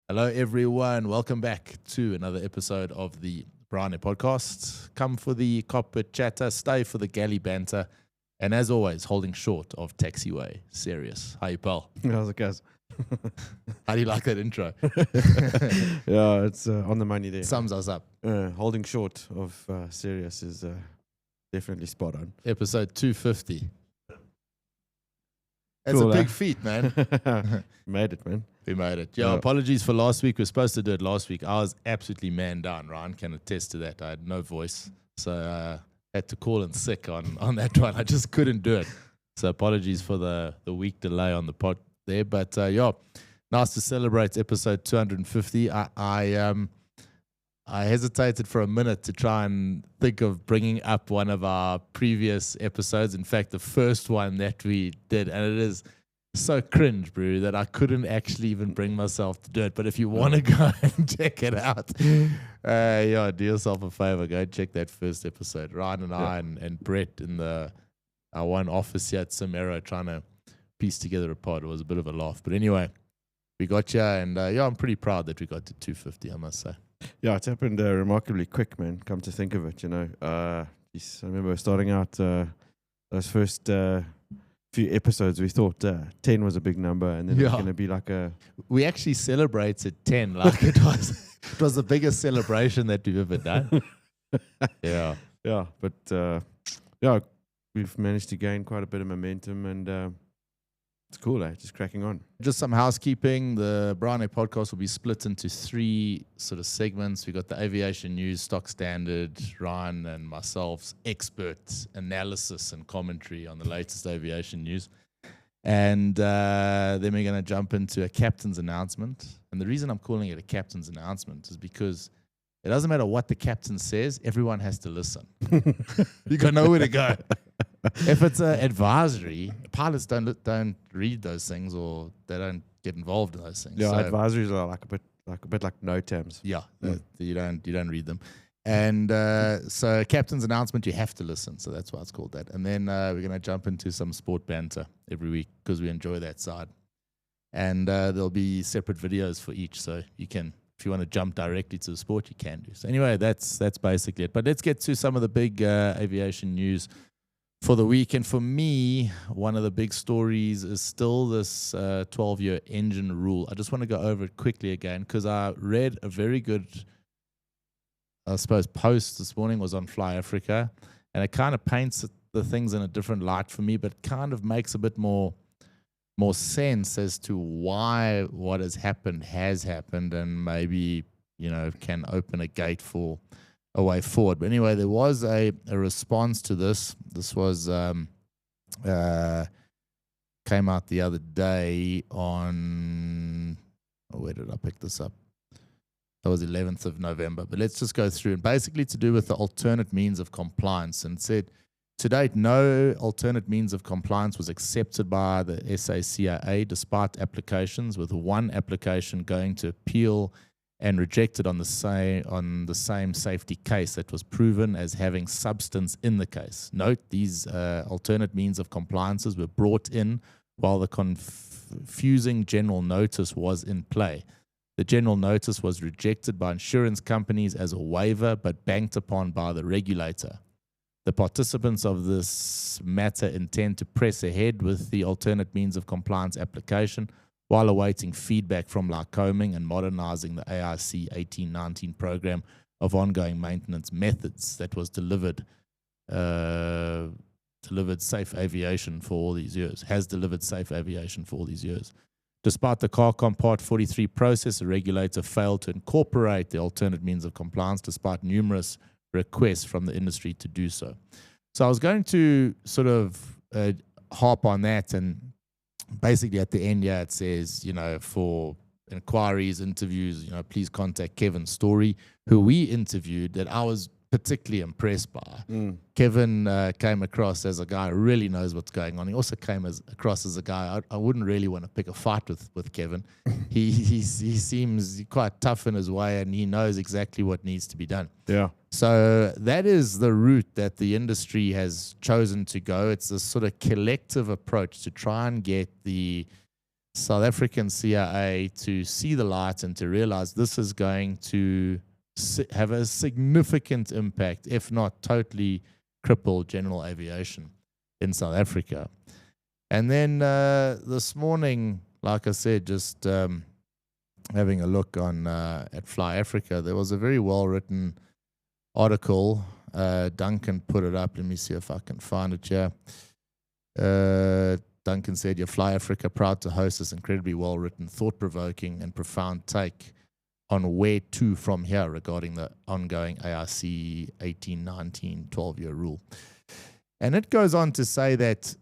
Hello, everyone. Welcome back to another episode of the Bryan Air Podcast. Come for the cockpit chatter, stay for the galley banter, and as always, holding short of Taxiway Serious. How you, pal? How's it, guys? How do you like that intro? Yeah, it's on the money there. Sums us up. Holding short of Serious is definitely spot on. Episode 250. That's Cool, a big feat, man. Made it, man. We made it. Yeah, apologies for last week. We were supposed to do it last week. I was absolutely man down. Ryan can attest to that. I had no voice. So had to call in sick on that one. I just couldn't do it. So apologies for the week delay on the pod there. But yeah, nice to celebrate episode 250. I hesitated for a minute to try and think of bringing up one of our previous episodes. In fact, the first one that we did, and it is so cringe, bro, that I couldn't actually even bring myself to do it. But if you want to go and check it out, yeah, do yourself a favor. Go check that first episode. Ryan and I and Brett in our one office here at Samero trying to piece together a pod. It was a bit of a laugh. But anyway, we got you, and yeah, I'm pretty proud that we got to 250, I must say. Yeah, it's happened remarkably quick, man. Come to think of it, you know. I remember starting out those first few episodes, we thought 10 was a big number, and then it's going to be like a... We actually celebrated 10 like it was the biggest celebration that we've ever done. Yeah. Yeah, but yeah, we've managed to gain quite a bit of momentum, and it's cool, just cracking on. Just some housekeeping. The Bryan Air Podcast will be split into three sort of segments. We got the aviation news, stock standard, Ryan and myself's expert analysis and commentary on the latest aviation news. And then we're going to jump into a captain's announcement. And the reason I'm calling it a captain's announcement is because it doesn't matter what the captain says, everyone has to listen. You got nowhere to go. If it's an advisory, pilots don't read those things, or they don't get involved in those things. Yeah, so advisories are like a bit like NOTAMs. Yeah, you don't read them. And so captain's announcement, you have to listen. So that's why it's called that. And then we're going to jump into some sport banter every week because we enjoy that side. And there'll be separate videos for each, so you can. If you want to jump directly to the sport, you can do. So anyway, that's basically it. But let's get to some of the big aviation news for the week. And for me, one of the big stories is still this 12-year engine rule. I just want to go over it quickly again because I read a very good, I suppose, post this morning was on Fly Africa, and it kind of paints the things in a different light for me, but kind of makes a bit more sense as to why what has happened, and maybe, you know, can open a gate for a way forward. But anyway, there was a response to this. This was came out the other day on, where did I pick this up? That was 11th of November. But let's just go through. And basically to do with the alternate means of compliance, and said, to date, no alternate means of compliance was accepted by the SACAA despite applications, with one application going to appeal and rejected on the same safety case that was proven as having substance in the case. Note, these alternate means of compliances were brought in while the confusing general notice was in play. The general notice was rejected by insurance companies as a waiver, but banked upon by the regulator. The participants of this matter intend to press ahead with the alternate means of compliance application while awaiting feedback from Lycoming and modernizing the AIC 1819 program of ongoing maintenance methods that was delivered safe aviation for all these years, has delivered safe aviation for all these years. Despite the CARCOM Part 43 process, the regulator failed to incorporate the alternate means of compliance despite numerous requests from the industry to do so. So I was going to sort of harp on that, and basically at the end, yeah, it says, you know, for inquiries, interviews, you know, please contact Kevin Story, who we interviewed, that I was particularly impressed by. Kevin came across as a guy who really knows what's going on. He also came across as a guy I wouldn't really want to pick a fight with Kevin. He seems quite tough in his way, and he knows exactly what needs to be done. Yeah. So that is the route that the industry has chosen to go. It's a sort of collective approach to try and get the South African CIA to see the light and to realize this is going to have a significant impact, if not totally cripple general aviation in South Africa. And then this morning, like I said, just having a look on at Fly Africa, there was a very well-written article. Duncan put it up. Let me see if I can find it here. Duncan said, "Your Fly Africa proud to host this incredibly well-written, thought-provoking, and profound take on where to from here regarding the ongoing ARC 18, 19, 12-year rule." And it goes on to say that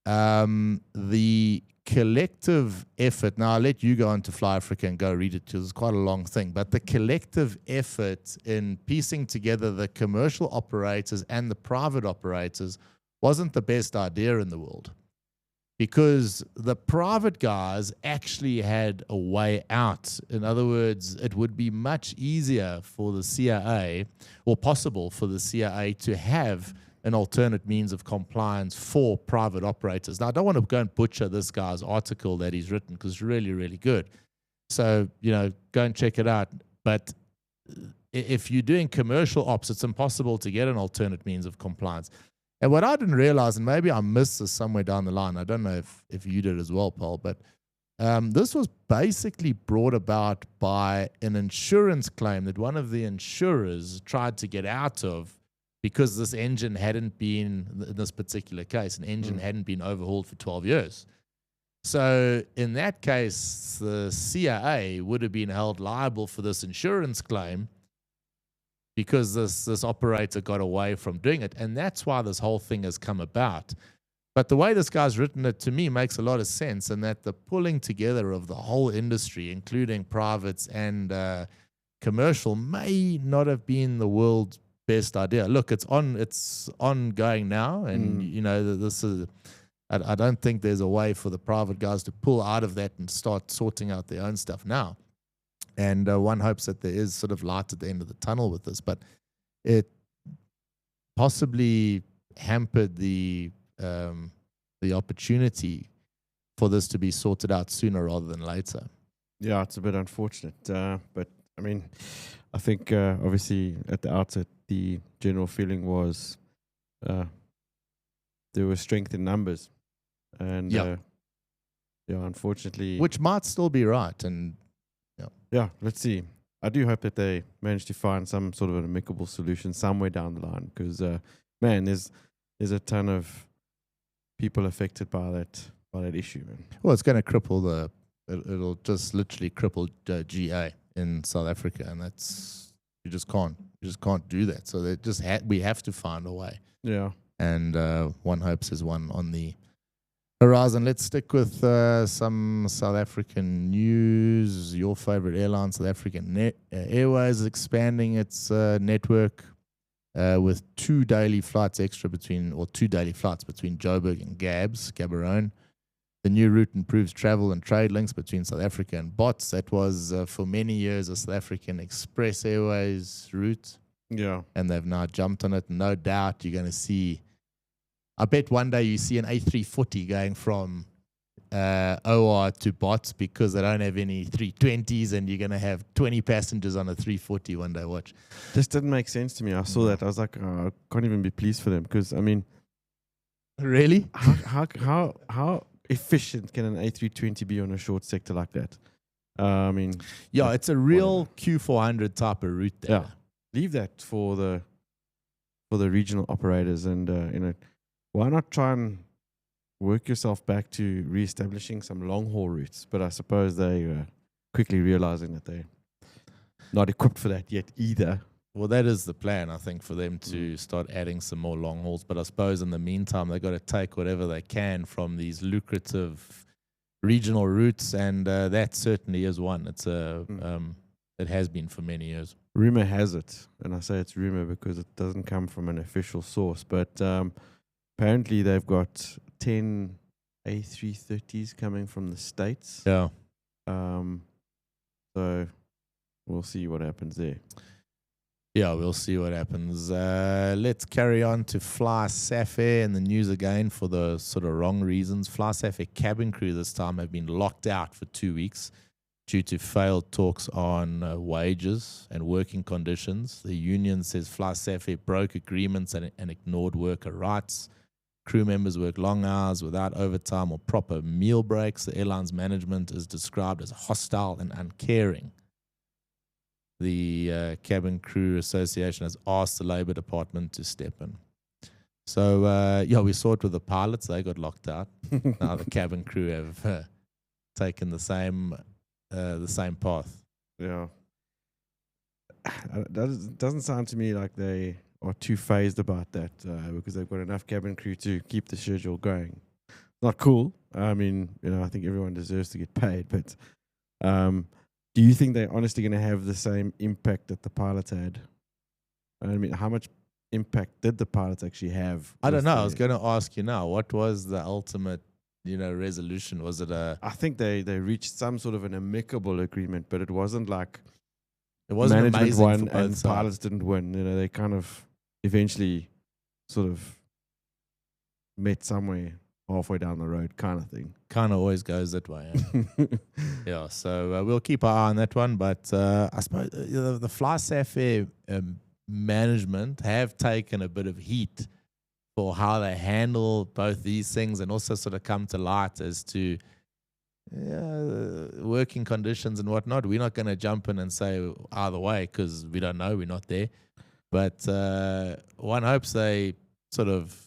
the collective effort, now I'll let you go on to Fly Africa and go read it because it's quite a long thing, but the collective effort in piecing together the commercial operators and the private operators wasn't the best idea in the world, because the private guys actually had a way out. In other words, it would be much easier for the CIA, or possible for the CIA, to have an alternate means of compliance for private operators. Now, I don't want to go and butcher this guy's article that he's written because it's really, really good. So, go and check it out. But if you're doing commercial ops, it's impossible to get an alternate means of compliance. And what I didn't realize, and maybe I missed this somewhere down the line, I don't know if you did as well, Paul, but this was basically brought about by an insurance claim that one of the insurers tried to get out of because this engine hadn't been, in this particular case, an engine hadn't been overhauled for 12 years. So in that case, the CIA would have been held liable for this insurance claim because this operator got away from doing it. And that's why this whole thing has come about. But the way this guy's written it, to me, makes a lot of sense, in that the pulling together of the whole industry, including privates and commercial, may not have been the world's best idea. Look, it's ongoing now, and this is. I don't think there's a way for the private guys to pull out of that and start sorting out their own stuff now. And one hopes that there is sort of light at the end of the tunnel with this, but it possibly hampered the opportunity for this to be sorted out sooner rather than later. Yeah, it's a bit unfortunate, but I mean, I think obviously at the outset, the general feeling was there was strength in numbers, and unfortunately, which might still be right. And let's see. I do hope that they manage to find some sort of an amicable solution somewhere down the line, because man, there's a ton of people affected by that issue, man. Well, it's going to cripple it'll just literally cripple GA in South Africa, and that's you just can't do that. So we have to find a way. Yeah. And one hopes there's one on the horizon. Let's stick with some South African news. Your favorite airline, South African Airways, is expanding its network with two daily flights between Joburg and Gaborone. The new route improves travel and trade links between South Africa and Bots. That was for many years a South African Express Airways route. Yeah. And they've now jumped on it. No doubt you're going to see, I bet one day you see an A340 going from OR to Bots, because they don't have any 320s, and you're going to have 20 passengers on a 340 one day. Watch. This didn't make sense to me. I saw that. I was like, I can't even be pleased for them, because, I mean. Really? How efficient can an A320 be on a short sector like that? I mean. Yeah, it's a real Q400 type of route there. Yeah. Leave that for the regional operators, and why not try and work yourself back to reestablishing some long haul routes? But I suppose they quickly realizing that they're not equipped for that yet either. Well, that is the plan, I think, for them to start adding some more long hauls. But I suppose in the meantime, they've got to take whatever they can from these lucrative regional routes, and that certainly is one. It's it has been for many years. Rumor has it, and I say it's rumor because it doesn't come from an official source, but apparently they've got 10 A330s coming from the States. Yeah. So we'll see what happens there. Yeah, we'll see what happens. Let's carry on to FlySafair in the news again for the sort of wrong reasons. FlySafair cabin crew this time have been locked out for 2 weeks due to failed talks on wages and working conditions. The union says FlySafair broke agreements and ignored worker rights. Crew members work long hours without overtime or proper meal breaks. The airline's management is described as hostile and uncaring. The Cabin Crew Association has asked the Labour Department to step in. So, we saw it with the pilots. They got locked out. Now the cabin crew have taken the same path. Yeah. That doesn't sound to me like they are too phased about that because they've got enough cabin crew to keep the schedule going. Not cool. I mean, I think everyone deserves to get paid, but do you think they're honestly going to have the same impact that the pilots had? I mean, how much impact did the pilots actually have? I don't know. I was going to ask you now, what was the ultimate, resolution? Was it I think they reached some sort of an amicable agreement, but it wasn't like management amazing won for both and sides. Pilots didn't win. They kind of eventually sort of met somewhere halfway down the road, kind of thing. Kind of always goes that way. Yeah, so we'll keep our eye on that one. But I suppose the FlySafair management have taken a bit of heat for how they handle both these things, and also sort of come to light as to working conditions and whatnot. We're not going to jump in and say either way because we don't know. We're not there. But one hopes they sort of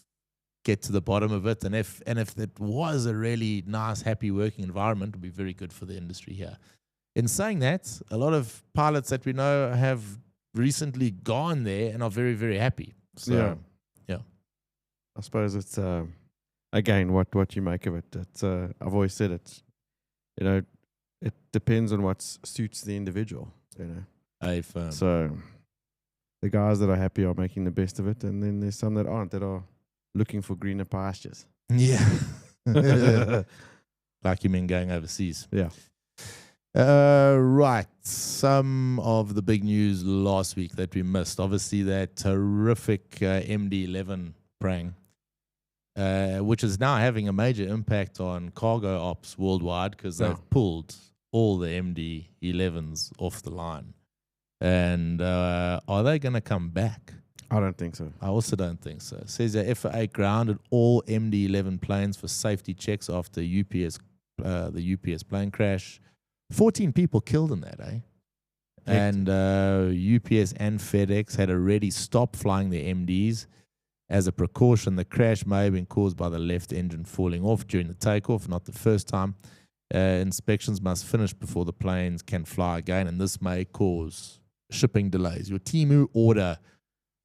get to the bottom of it, and if it was a really nice, happy working environment, it would be very good for the industry here. In saying that, a lot of pilots that we know have recently gone there and are very, very happy. So, yeah. I suppose it's again what you make of it. It's I've always said it. It depends on what suits the individual. So the guys that are happy are making the best of it, and then there's some that aren't, that are looking for greener pastures. Yeah. Like you mean going overseas. Yeah. Right. Some of the big news last week that we missed. Obviously, that horrific MD-11 prank, which is now having a major impact on cargo ops worldwide because they've pulled all the MD-11s off the line. And are they going to come back? I don't think so. I also don't think so. It says that FAA grounded all MD-11 planes for safety checks after the UPS plane crash. 14 people killed in that, eh? And UPS and FedEx had already stopped flying the MDs. As a precaution, the crash may have been caused by the left engine falling off during the takeoff, not the first time. Inspections must finish before the planes can fly again, and this may cause shipping delays. Your Temu order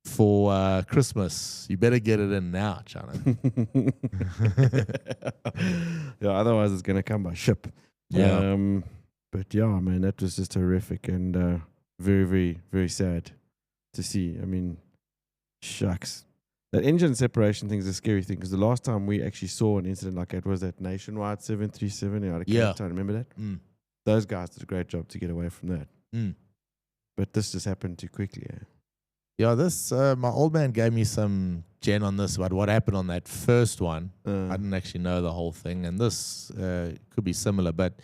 for Christmas, you better get it in now, China. Yeah, otherwise it's going to come by ship. Yeah. But yeah, man, that was just horrific and very, very, very sad to see. I mean, shucks. That engine separation thing is a scary thing because the last time we actually saw an incident like that was that Nationwide 737 out of Cape Town. Remember that? Mm. Those guys did a great job to get away from that. Mm. But this just happened too quickly. Yeah, this my old man gave me some gen on this about what happened on that first one. I didn't actually know the whole thing, and this could be similar. But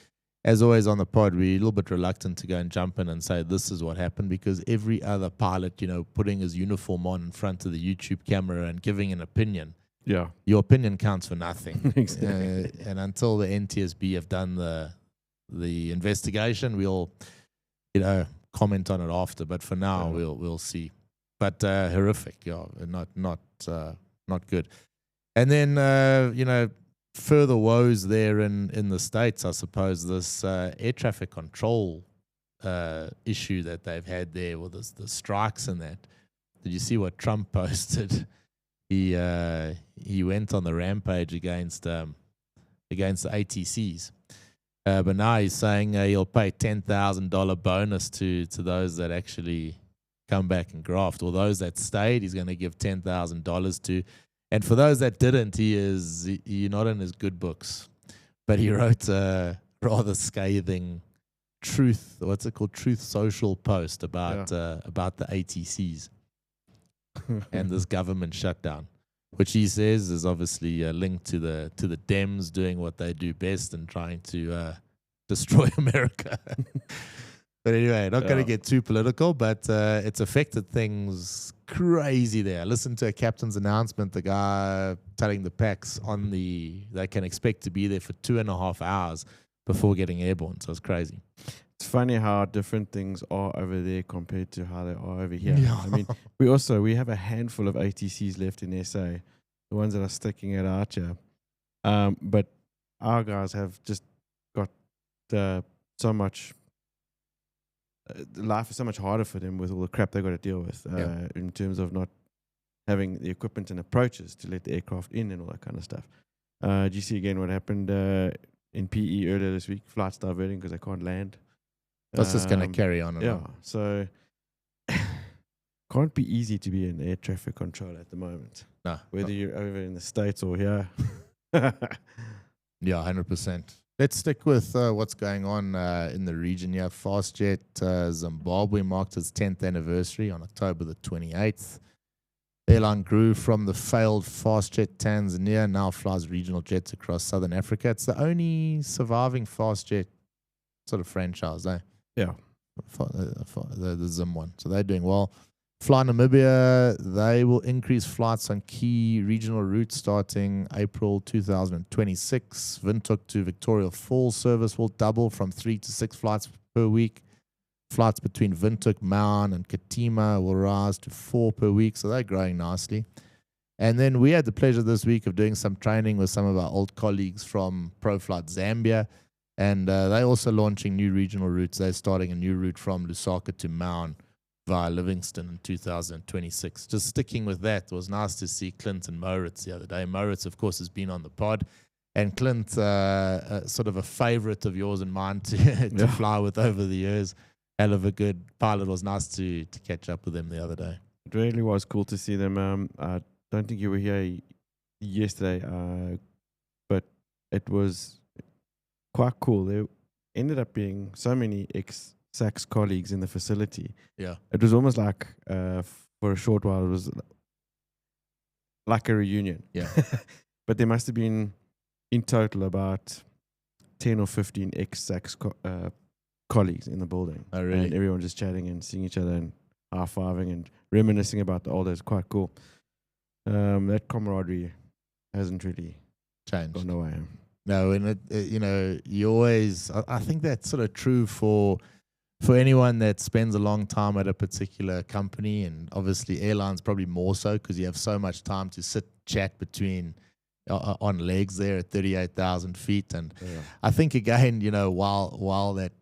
as always on the pod, we're a little bit reluctant to go and jump in and say this is what happened because every other pilot, putting his uniform on in front of the YouTube camera and giving an opinion, your opinion counts for nothing. Exactly. And until the NTSB have done the investigation, we'll comment on it after. But for now, we'll see. But horrific, not good. And then further woes there in the States, I suppose. This air traffic control issue that they've had there with the strikes and that. Did you see what Trump posted? He went on the rampage against the ATCs, but now he's saying he'll pay $10,000 bonus to those that actually come back and graft, or those that stayed, he's going to give $10,000 to. And for those that didn't, you're not in his good books. But he wrote a rather scathing Truth, what's it called? Truth Social post about the ATCs and this government shutdown, which he says is obviously linked to the Dems doing what they do best and trying to destroy America. But anyway, not going to get too political, but it's affected things crazy there. Listen to a captain's announcement, the guy telling the packs they can expect to be there for 2.5 hours before getting airborne. So it's crazy. It's funny how different things are over there compared to how they are over here. Yeah. I mean, we have a handful of ATCs left in SA, the ones that are sticking it out here. But our guys have just got so much. Life is so much harder for them with all the crap they got to deal with in terms of not having the equipment and approaches to let the aircraft in and all that kind of stuff. Did you see again what happened in PE earlier this week? Flights diverting because they can't land. That's just going to carry on and on. So can't be easy to be in air traffic control at the moment. No. Whether you're over in the States or here. Yeah, 100%. Let's stick with what's going on in the region here. FastJet Zimbabwe marked its 10th anniversary on October the 28th. Airline grew from the failed FastJet Tanzania, now flies regional jets across southern Africa. It's the only surviving FastJet sort of franchise, eh? Yeah. The Zim one. So they're doing well. Fly Namibia, they will increase flights on key regional routes starting April 2026. Windhoek to Victoria Falls service will double from 3 to 6 flights per week. Flights between Windhoek, Maun, and Katima will rise to 4 per week, so they're growing nicely. And then we had the pleasure this week of doing some training with some of our old colleagues from ProFlight Zambia, and they're also launching new regional routes. They're starting a new route from Lusaka to Maun via Livingston in 2026. Just sticking with that, it was nice to see Clint and Moritz the other day. Moritz, of course, has been on the pod, and Clint, sort of a favorite of yours and mine to fly with over the years. Hell of a good pilot. It was nice to catch up with him the other day. It really was cool to see them. I don't think you were here yesterday, but it was quite cool. There ended up being so many ex-SAX colleagues in the facility. Yeah. It was almost like, for a short while, it was like a reunion. Yeah. But there must have been, in total, about 10 or 15 ex-SAX colleagues in the building. Oh, really? And everyone just chatting and seeing each other and high-fiving and reminiscing about the old days. Quite cool. That camaraderie hasn't really changed. Gone away. No, and you always. I think that's sort of true for anyone that spends a long time at a particular company, and obviously airlines probably more so because you have so much time to sit chat between on legs there at 38,000 feet. And I think again, while that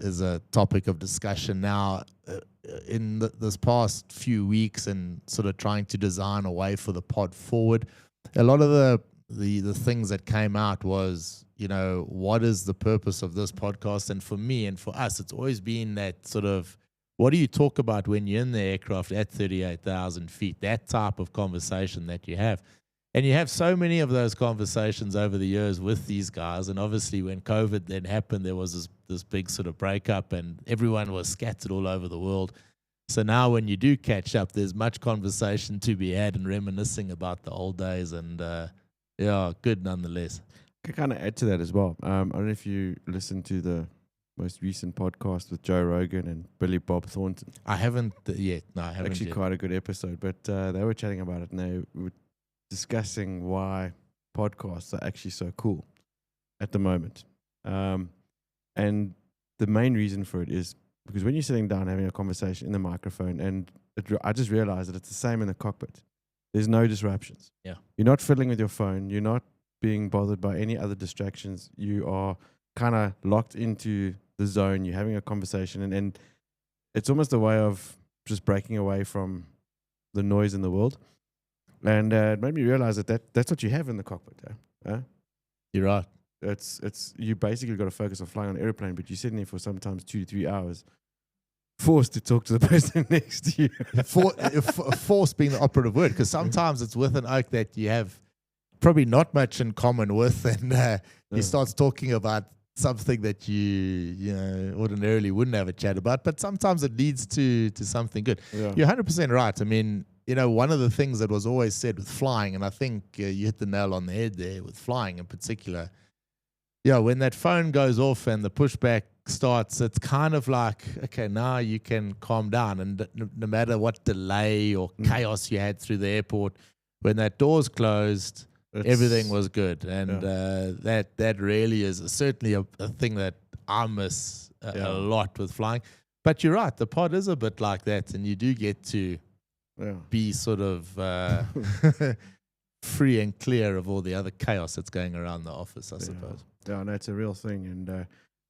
is a topic of discussion now, in this past few weeks and sort of trying to design a way for the pod forward, a lot of the things that came out was, what is the purpose of this podcast? And for me and for us, it's always been that sort of, what do you talk about when you're in the aircraft at 38,000 feet, that type of conversation that you have. And you have so many of those conversations over the years with these guys. And obviously when COVID then happened, there was this big sort of breakup and everyone was scattered all over the world. So now when you do catch up, there's much conversation to be had and reminiscing about the old days. And good nonetheless. I can kind of add to that as well. I don't know if you listened to the most recent podcast with Joe Rogan and Billy Bob Thornton. I haven't yet. No, I haven't Actually yet. Quite a good episode, but they were chatting about it and they were discussing why podcasts are actually so cool at the moment. And the main reason for it is because when you're sitting down having a conversation in the microphone, and I just realized that it's the same in the cockpit. There's no disruptions. Yeah. You're not fiddling with your phone. You're not being bothered by any other distractions. You are kind of locked into the zone. You're having a conversation, and it's almost a way of just breaking away from the noise in the world. And it made me realize that's what you have in the cockpit. You're right. It's you basically got to focus on flying on an airplane, but you're sitting there for sometimes 2 to 3 hours, forced to talk to the person next to you. Forced being the operative word, because sometimes it's with an oak that you have probably not much in common with, and he starts talking about something that ordinarily wouldn't have a chat about, but sometimes it leads to something good. Yeah. You're 100% right. I mean, one of the things that was always said with flying, and I think you hit the nail on the head there with flying in particular. Yeah, when that phone goes off and the pushback starts, it's kind of like, okay, now you can calm down. And no matter what delay or chaos you had through the airport, when that door's closed, everything was good. And that really is certainly a thing that I miss a lot with flying. But you're right, the pod is a bit like that, and you do get to be sort of free and clear of all the other chaos that's going around the office, I suppose. Yeah, no, it's a real thing.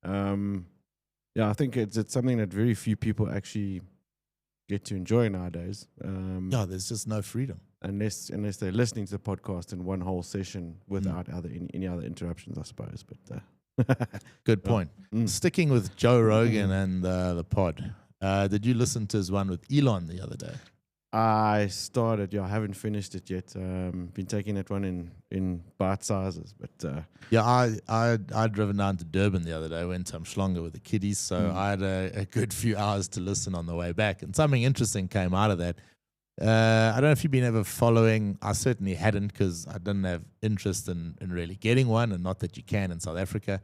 And I think it's something that very few people actually get to enjoy nowadays. There's just no freedom. Unless they're listening to the podcast in one whole session without any other interruptions, I suppose. But good point. Sticking with Joe Rogan and the pod, did you listen to his one with Elon the other day? I started. I haven't finished it yet. Been taking that one in bite sizes, but I'd driven down to Durban the other day. Went to Umhlanga with the kiddies, so I had a good few hours to listen on the way back, and something interesting came out of that. I don't know if you've been ever following. I certainly hadn't, because I didn't have interest in really getting one, and not that you can in South Africa.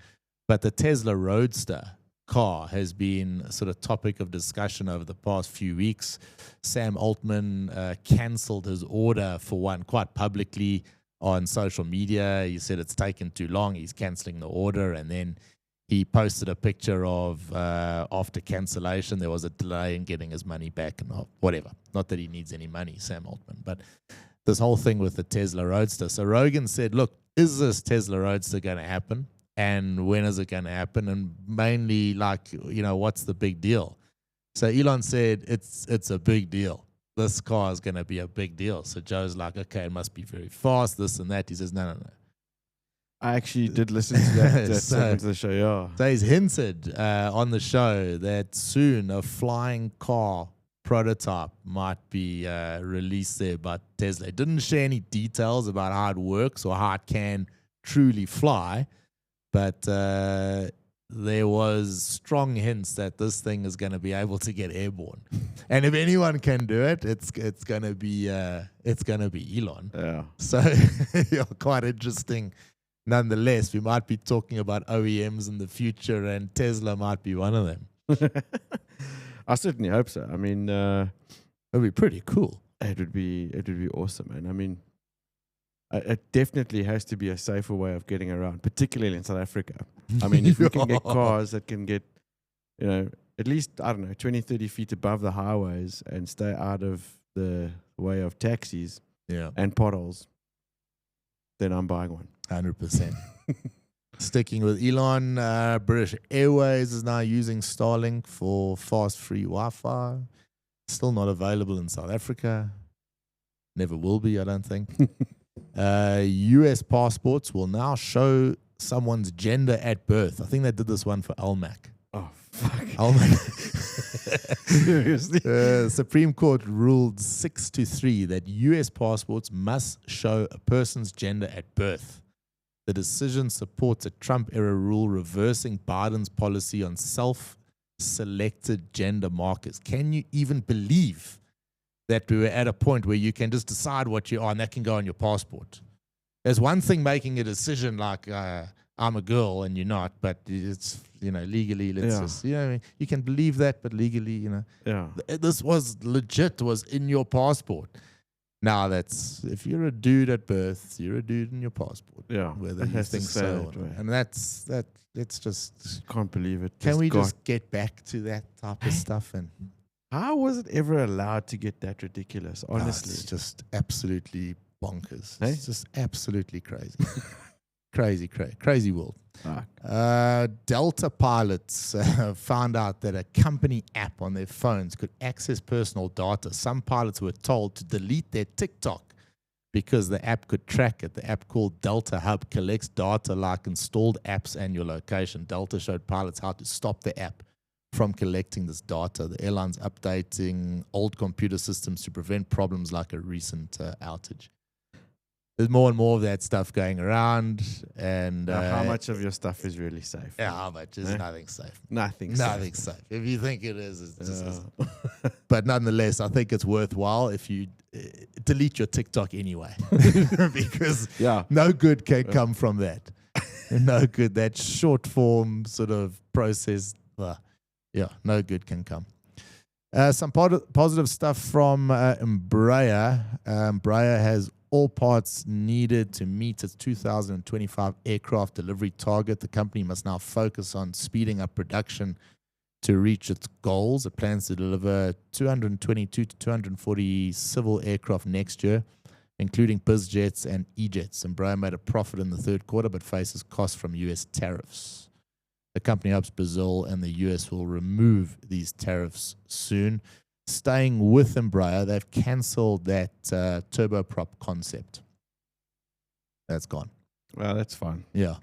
But the Tesla Roadster car has been a sort of topic of discussion over the past few weeks. Sam Altman cancelled his order for one quite publicly on social media. He said it's taken too long. He's cancelling the order, and then he posted a picture of after cancellation, there was a delay in getting his money back and whatever. Not that he needs any money, Sam Altman, but this whole thing with the Tesla Roadster. So Rogan said, look, is this Tesla Roadster going to happen? And when is it going to happen? And mainly, what's the big deal? So Elon said, it's a big deal. This car is going to be a big deal. So Joe's like, okay, it must be very fast, this and that. He says, no. I actually did listen to that segment of the show, yeah. So he's hinted on the show that soon a flying car prototype might be released there by Tesla. It didn't share any details about how it works or how it can truly fly, but there was strong hints that this thing is going to be able to get airborne. And if anyone can do it, it's going to be Elon. Yeah. So quite interesting. Nonetheless, we might be talking about OEMs in the future, and Tesla might be one of them. I certainly hope so. I mean, it would be pretty cool. It would be awesome, man. I mean, it definitely has to be a safer way of getting around, particularly in South Africa. I mean, if we can get cars that can get, at least, 20, 30 feet above the highways and stay out of the way of taxis and potholes, then I'm buying one. 100%. Sticking with Elon, British Airways is now using Starlink for fast free Wi-Fi. Still not available in South Africa. Never will be, I don't think. US passports will now show someone's gender at birth. I think they did this one for Almac. Oh, fuck. Almac. Seriously? Supreme Court ruled 6-3 that US passports must show a person's gender at birth. The decision supports a Trump-era rule reversing Biden's policy on self-selected gender markers. Can you even believe that we were at a point where you can just decide what you are and that can go on your passport? There's one thing making a decision like I'm a girl and you're not, but it's, legally, let's just, you can believe that, but legally, this was legit, was in your passport. Now that's, if you're a dude at birth, you're a dude in your passport. Yeah. Whether you think so. And that's, it's just. Can't believe it. Can we just get back to that type of stuff? And how was it ever allowed to get that ridiculous? Honestly. It's just absolutely bonkers. Hey? It's just absolutely crazy. Crazy world. Delta pilots found out that a company app on their phones could access personal data. Some pilots were told to delete their TikTok because the app could track it. The app called Delta Hub collects data like installed apps and your location. Delta showed pilots how to stop the app from collecting this data. The airline's updating old computer systems to prevent problems like a recent outage. there's more and more of that stuff going around. And how much of your stuff is really safe? Yeah, how much is nothing safe? Nothing safe. If you think it is, it just isn't. But nonetheless, I think it's worthwhile if you delete your TikTok anyway, because no good can come from that. No good. That short form sort of process, no good can come. Some positive stuff from Embraer. Embraer has all parts needed to meet its 2025 aircraft delivery target. The company must now focus on speeding up production to reach its goals. It plans to deliver 222 to 240 civil aircraft next year, including BizJets and E-Jets. Embraer made a profit in the third quarter, but faces costs from U.S. tariffs. The company hopes Brazil and the U.S. will remove these tariffs soon. Staying with Embraer, they've cancelled that turboprop concept. That's gone. Well, that's fine. Yeah.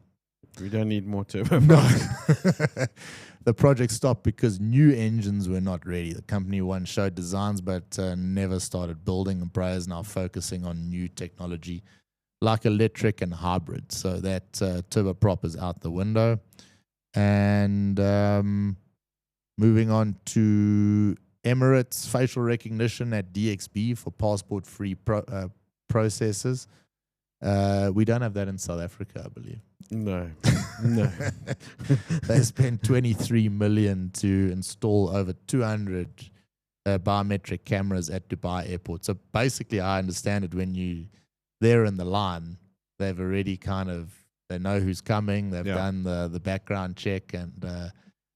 We don't need more turboprops. No. The project stopped because new engines were not ready. The company once showed designs but never started building. Embraer is now focusing on new technology like electric and hybrid. So that turboprop is out the window. And moving on to Emirates, facial recognition at DXB for passport-free processes. We don't have that in South Africa, I believe. No. They spent 23 million to install over 200 biometric cameras at Dubai airport. So basically, I understand it, when they're in the line, they've already they know who's coming. They've done the background check, and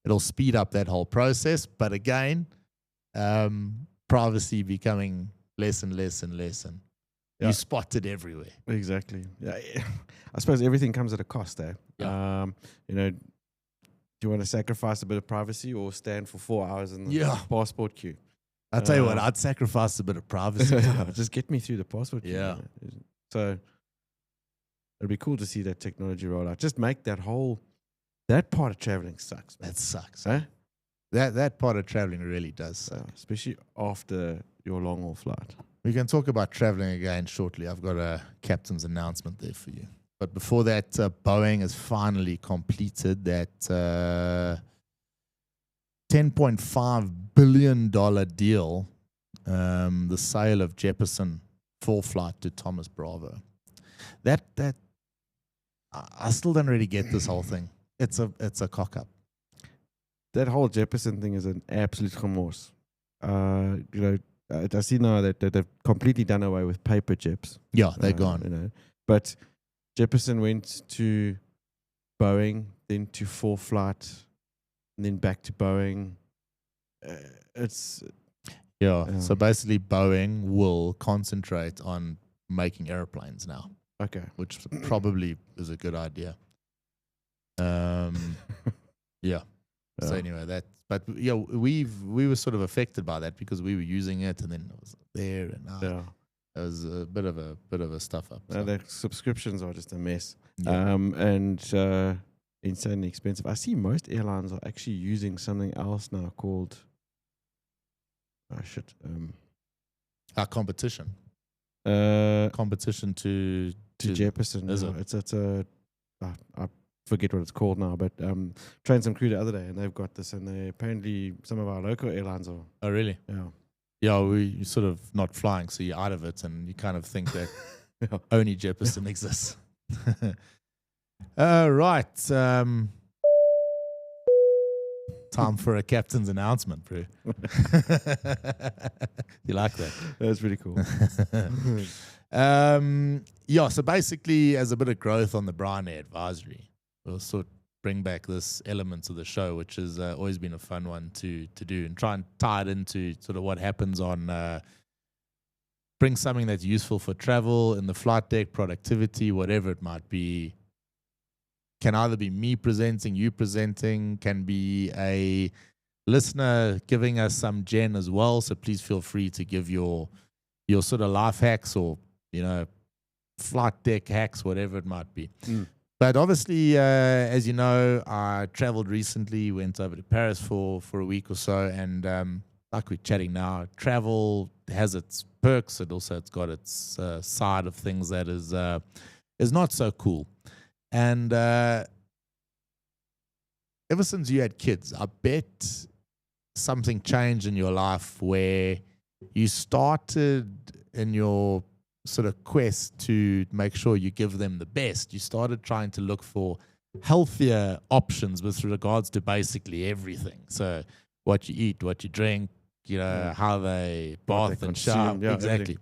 it'll speed up that whole process. But again, privacy becoming less and less and less, and you spot it everywhere. Exactly. Yeah, I suppose everything comes at a cost, eh? Yeah. Do you want to sacrifice a bit of privacy or stand for 4 hours in the passport queue? I'll tell you what, I'd sacrifice a bit of privacy. Just get me through the passport queue. Yeah. So it'd be cool to see that technology roll out. Just make that part of traveling sucks, man. That sucks. Eh? That part of traveling really does suck. Especially after your long-haul flight. We can talk about traveling again shortly. I've got a captain's announcement there for you. But before that, Boeing has finally completed that $10.5 billion deal, the sale of Jeppesen full flight to Thomas Bravo. That I still don't really get this whole thing. It's a cock-up. That whole Jeppesen thing is an absolute remorse. I see now that they've completely done away with paper Jeps. Yeah, they're gone. But Jeppesen went to Boeing, then to full flight, and then back to Boeing. So basically, Boeing will concentrate on making airplanes now. Okay, which probably is a good idea. So anyway, we were sort of affected by that because we were using it, and then it was there, and it was a bit of a stuff up. So. The subscriptions are just a mess, yeah. And insanely expensive. I see most airlines are actually using something else now called our competition. Competition to Jeppesen. Is it? I forget what it's called now, but trained some crew the other day, and they've got this, and they apparently some of our local airlines are. Oh, really? Yeah. Yeah, you're sort of not flying, so you're out of it, and you kind of think that only Jeppesen exists. Right. Time for a captain's announcement, bro. You like that? That's pretty cool. So basically, as a bit of growth on the Bryan Air Advisory, we'll sort of bring back this element of the show, which has always been a fun one to do, and try and tie it into sort of what happens on, bring something that's useful for travel in the flight deck, productivity, whatever it might be. Can either be me presenting, you presenting, can be a listener giving us some gen as well. So please feel free to give your sort of life hacks or, flight deck hacks, whatever it might be. But obviously, as you know, I traveled recently, went over to Paris for a week or so, and like we're chatting now, travel has its perks. It's got its side of things that is not so cool. And ever since you had kids, I bet something changed in your life where you started in your sort of quest to make sure you give them the best. You started trying to look for healthier options with regards to basically everything. So what you eat, what you drink, how they bath and shower. Yeah, exactly.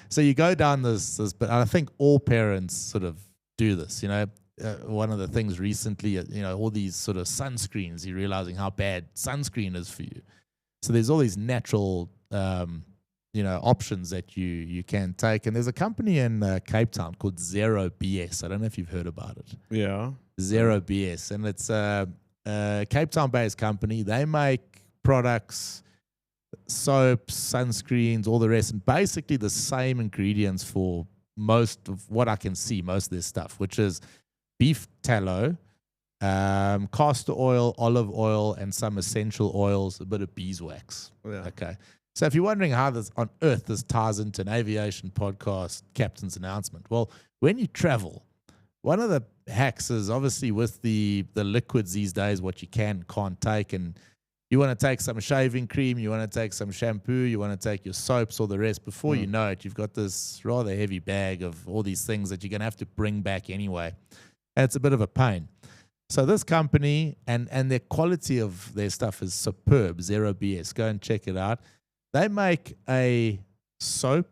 So you go down this, but I think all parents sort of do this. One of the things recently, all these sort of sunscreens, you're realizing how bad sunscreen is for you. So there's all these natural, options that you can take. And there's a company in Cape Town called Zero BS. I don't know if you've heard about it. Yeah. Zero BS. And it's a Cape Town-based company. They make products, soaps, sunscreens, all the rest, and basically the same ingredients for most of what I can see, most of this stuff, which is beef tallow, castor oil, olive oil, and some essential oils, a bit of beeswax. Yeah. Okay. So if you're wondering how this on earth this ties into an aviation podcast captain's announcement, well, when you travel, one of the hacks is obviously with the liquids these days, what you can and can't take. And you want to take some shaving cream, you want to take some shampoo, you want to take your soaps, all the rest. Before you know it, you've got this rather heavy bag of all these things that you're going to have to bring back anyway. And it's a bit of a pain. So this company and the quality of their stuff is superb, Zero BS. Go and check it out. They make a soap,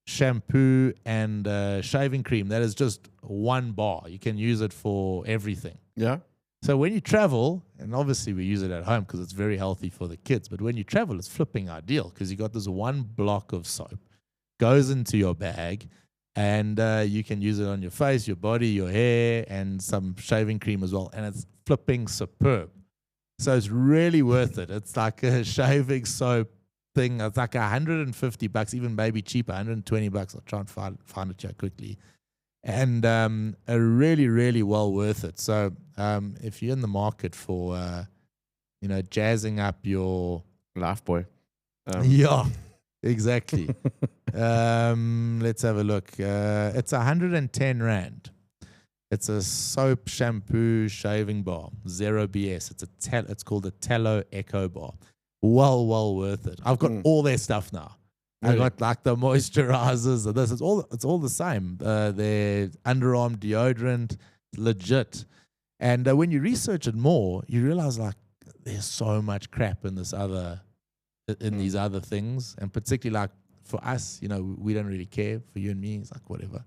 shampoo, and shaving cream that is just one bar. You can use it for everything. Yeah. So when you travel, and obviously we use it at home because it's very healthy for the kids, but when you travel, it's flipping ideal because you got this one block of soap, goes into your bag, and you can use it on your face, your body, your hair, and some shaving cream as well, and it's flipping superb. So it's really worth it. It's like a shaving soap thing. It's like $150, even maybe cheaper, $120. I'll try and find it here quickly. And a really, really well worth it. So if you're in the market for, jazzing up your life boy. Yeah, exactly. Let's have a look. It's 110 Rand. It's a soap, shampoo, shaving bar, Zero BS. It's called a Tallow Echo Bar. Well worth it. I've got all their stuff now. Really? I got like the moisturizers and this. It's all the same. Their underarm deodorant, legit. And when you research it more, you realize like there's so much crap in these other things, and particularly like for us, we don't really care. For you and me, it's like whatever.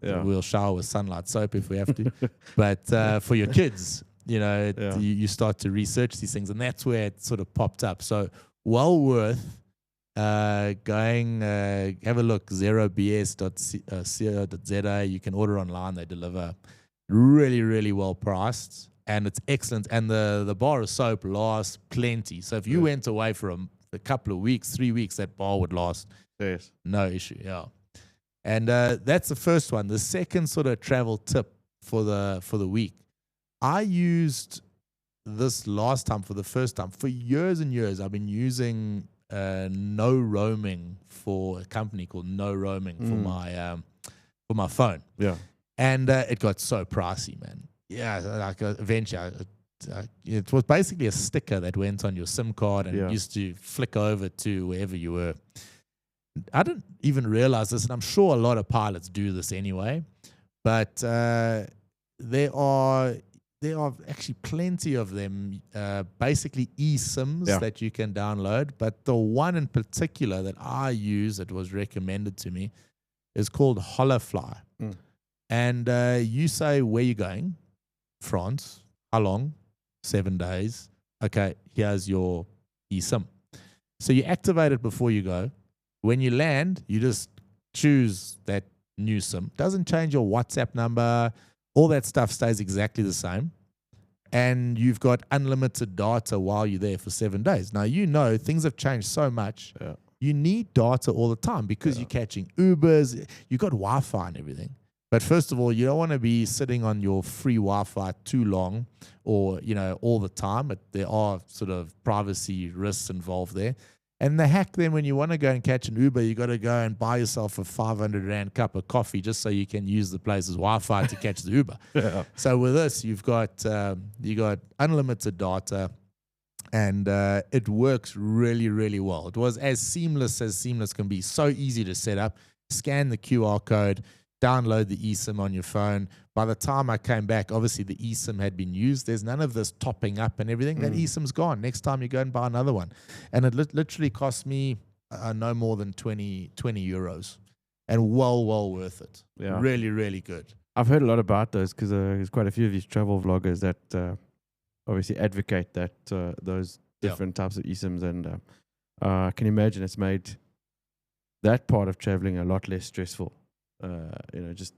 We'll shower with sunlight soap if we have to. But for your kids, you start to research these things, and that's where it sort of popped up. So well worth going. Have a look, zerobs.co.za. You can order online. They deliver. Really, really well priced, and it's excellent. And the bar of soap lasts plenty. So if you went away for a couple of weeks, 3 weeks, that bar would last. Yes. No issue. Yeah. And that's the first one. The second sort of travel tip for the week. I used this last time for the first time. For years and years, I've been using no roaming for a company called No Roaming for my phone. Yeah. And it got so pricey, man. Yeah, like eventually, it was basically a sticker that went on your SIM card and used to flick over to wherever you were. I didn't even realize this, and I'm sure a lot of pilots do this anyway. But there are actually plenty of them, basically eSIMs that you can download. But the one in particular that I use, that was recommended to me, is called Holofly. And you say where you're going, France, how long? 7 days. Okay, here's your eSIM. So you activate it before you go. When you land, you just choose that new SIM. Doesn't change your WhatsApp number. All that stuff stays exactly the same. And you've got unlimited data while you're there for 7 days. Now, things have changed so much. Yeah. You need data all the time because you're catching Ubers. You've got Wi-Fi and everything. But first of all, you don't want to be sitting on your free Wi-Fi too long or, all the time. There are sort of privacy risks involved there. And the hack then, when you want to go and catch an Uber, you got to go and buy yourself a 500 Rand cup of coffee just so you can use the place's Wi-Fi to catch the Uber. Yeah. So with this, you got unlimited data, and it works really, really well. It was as seamless can be. So easy to set up. Scan the QR code, download the eSIM on your phone. By the time I came back, obviously the eSIM had been used. There's none of this topping up and everything. That eSIM's gone. Next time you go and buy another one. And it literally cost me no more than 20 euros. And well worth it. Yeah. Really, really good. I've heard a lot about those because there's quite a few of these travel vloggers that obviously advocate that those different types of eSIMs. And I can imagine it's made that part of traveling a lot less stressful. Just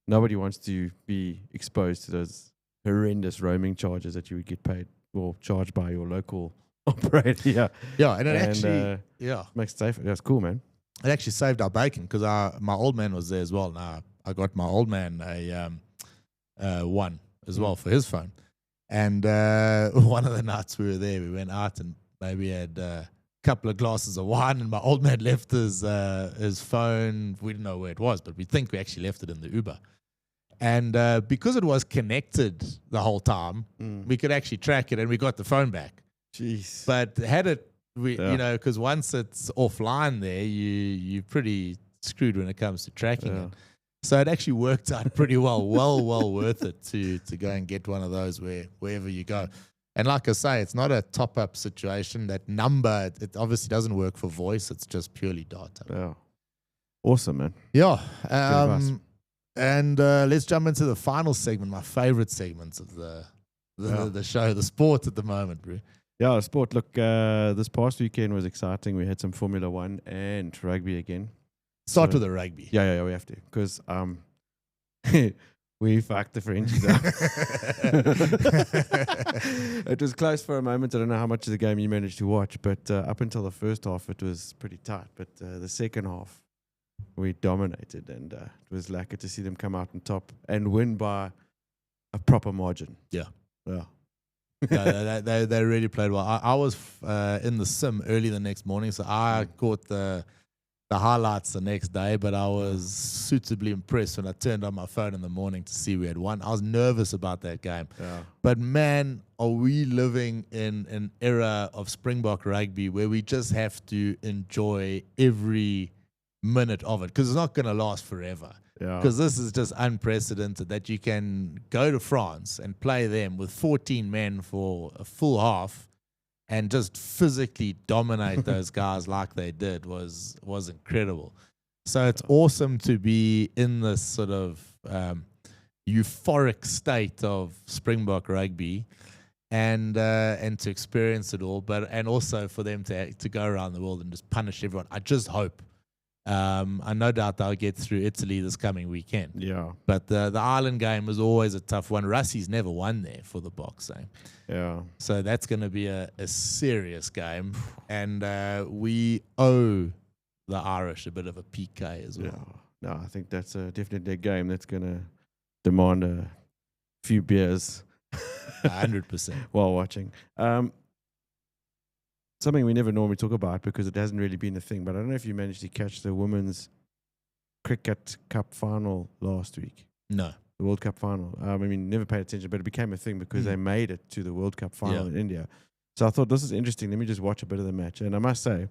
nobody wants to be exposed to those horrendous roaming charges that you would get paid or charged by your local operator. Yeah, and it actually makes it safer. That's cool, man. It actually saved our bacon because my old man was there as well. Now I got my old man a one as well for his phone. And one of the nights we were there, we went out and maybe had couple of glasses of wine, and my old man left his phone. We didn't know where it was, but we think we actually left it in the Uber. And because it was connected the whole time, we could actually track it, and we got the phone back. Jeez. But had it, because once it's offline there, you're pretty screwed when it comes to tracking it. So it actually worked out pretty well worth it to go and get one of those wherever you go. And like I say, it's not a top-up situation. That number, it obviously doesn't work for voice. It's just purely data. Yeah. Awesome, man. Yeah. And let's jump into the final segment, my favorite segments of the show, the sport at the moment, bro. Yeah, sport. Look, this past weekend was exciting. We had some Formula 1 and rugby again. Start with the rugby. Yeah, we have to. Because we fucked the Frenchies up. It was close for a moment. I don't know how much of the game you managed to watch, but up until the first half, it was pretty tight. But the second half, we dominated, and it was lucky to see them come out on top and win by a proper margin. Yeah. Yeah. They really played well. I was in the sim early the next morning, so I caught the highlights the next day, but I was suitably impressed when I turned on my phone in the morning to see we had won. I was nervous about that game. Yeah. But man, are we living in an era of Springbok rugby where we just have to enjoy every minute of it, because it's not going to last forever. Because this is just unprecedented that you can go to France and play them with 14 men for a full half and just physically dominate those guys like they did was incredible. So it's awesome to be in this sort of euphoric state of Springbok rugby and to experience it all, and also for them to go around the world and just punish everyone. I just hope. I no doubt they'll get through Italy this coming weekend. Yeah. But the Ireland game was always a tough one. Russie's never won there for the Boxing. Yeah. So that's going to be a serious game. And we owe the Irish a bit of a PK as well. Yeah. No, I think that's definitely a game that's going to demand a few beers. 100%. While watching. Something we never normally talk about because it hasn't really been a thing, but I don't know if you managed to catch the Women's Cricket Cup final last week. No. The World Cup final. Never paid attention, but it became a thing because they made it to the World Cup final in India. So I thought, this is interesting. Let me just watch a bit of the match. And I must say,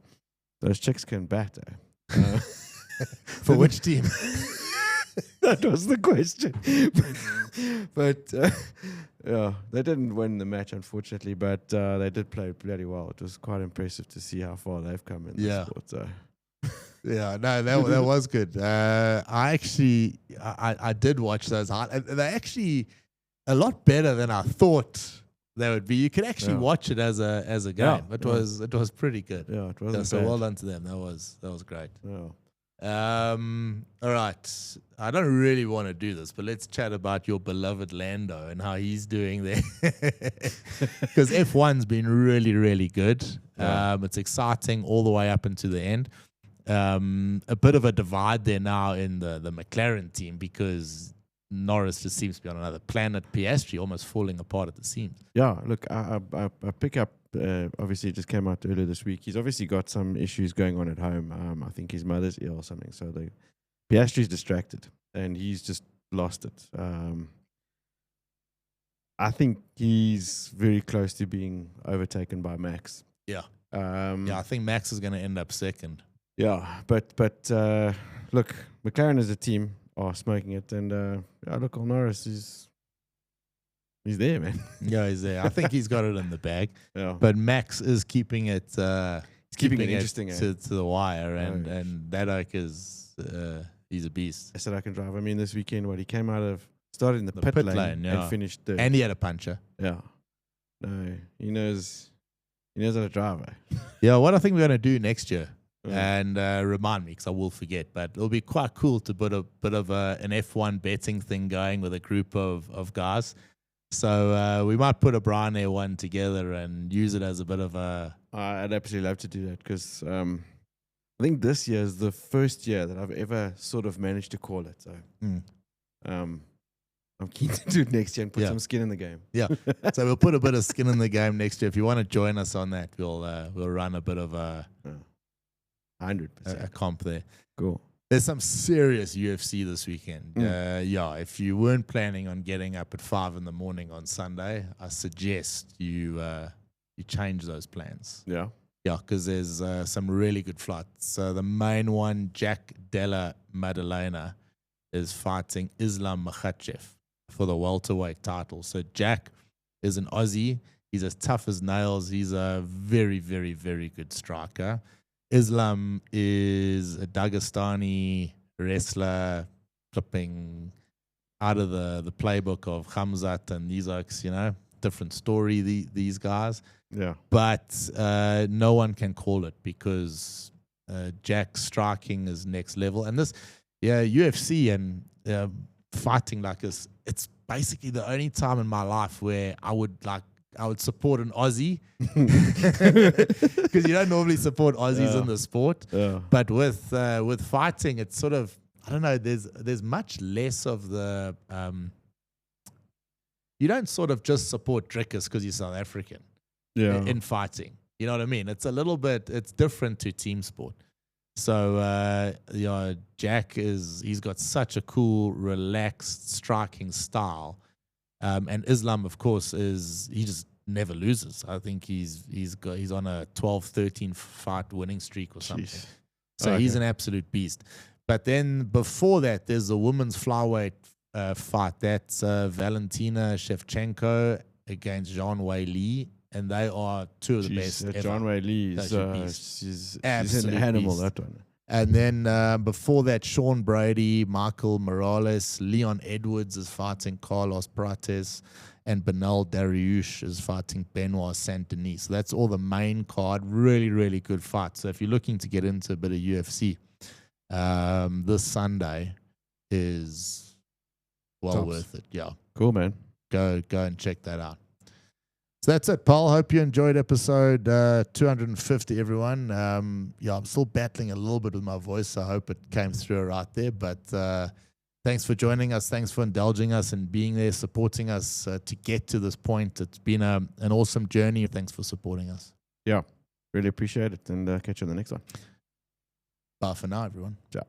those chicks can bat. For which team? That was the question. But they didn't win the match, unfortunately, but they did play bloody well. It was quite impressive to see how far they've come in the sport. So. Yeah, no, that was good. I did watch those. They're actually a lot better than I thought they would be. You could actually watch it as a game. It was pretty good. Yeah, it wasn't so bad. Well done to them. That was great. Yeah. All right. I don't really want to do this, but let's chat about your beloved Lando and how he's doing there. Because F1's been really, really good. Yeah. It's exciting all the way up into the end. A bit of a divide there now in the McLaren team because Norris just seems to be on another planet. Piastri almost falling apart at the seams. Yeah, look, I pick up. Obviously, it just came out earlier this week. He's obviously got some issues going on at home. I think his mother's ill or something. So the Piastri's distracted, and he's just lost it. I think he's very close to being overtaken by Max. Yeah. I think Max is going to end up second. Yeah, but look, McLaren as a team are smoking it, and look, Norris he's there, man. Yeah, he's there. I think he's got it in the bag. Yeah, but Max is keeping it. He's keeping it interesting to the wire, and that oak is he's a beast. I said I can drive. I mean, this weekend, he came out of started in the pit lane and finished third. And he had a puncher. Yeah, no, he knows how to drive. Eh? Yeah, what I think we're going to do next year. And remind me, because I will forget, but it'll be quite cool to put a bit of an F1 betting thing going with a group of guys. So we might put a Bryan Air one together and use it as a bit of a... I'd absolutely love to do that, because I think this year is the first year that I've ever sort of managed to call it. So I'm keen to do it next year and put some skin in the game. Yeah, so we'll put a bit of skin in the game next year. If you want to join us on that, we'll run a bit of a... 100%. A comp there. Cool. There's some serious UFC this weekend. If you weren't planning on getting up at 5 a.m. on Sunday, I suggest you change those plans. Yeah. Yeah, because there's some really good flights. The main one, Jack Della Maddalena, is fighting Islam Makhachev for the welterweight title. So Jack is an Aussie. He's as tough as nails. He's a very, very, very good striker. Islam is a Dagestani wrestler, flipping out of the playbook of Khamzat and these oaks, different story, these guys. Yeah. But no one can call it, because Jack's striking is next level. And this, UFC and fighting like this, it's basically the only time in my life where I would support an Aussie, because you don't normally support Aussies in the sport. Yeah. But with fighting, it's sort of, I don't know, there's much less of the you don't sort of just support Drickers because you're South African in fighting. You know what I mean? It's a little bit, it's different to team sport. So Jack he's got such a cool, relaxed striking style. And Islam, of course, he just never loses. I think he's on a 12-13 fight winning streak or something. Jeez. So he's an absolute beast. But then before that, there's a women's flyweight fight. That's Valentina Shevchenko against Zhang Weili, and they are two of the best ever. Zhang Weili she's an animal, beast. That one. And then before that, Sean Brady, Michael Morales, Leon Edwards is fighting Carlos Prates, and Benal Dariush is fighting Benoit Saint-Denis. So that's all the main card. Really, really good fight. So if you're looking to get into a bit of UFC, this Sunday is worth it. Yeah. Cool, man. Go and check that out. So that's it, Paul. Hope you enjoyed episode 250, everyone. I'm still battling a little bit with my voice, so I hope it came through right there. But thanks for joining us. Thanks for indulging us and being there, supporting us to get to this point. It's been an awesome journey. Thanks for supporting us. Yeah, really appreciate it, and catch you on the next one. Bye for now, everyone. Ciao.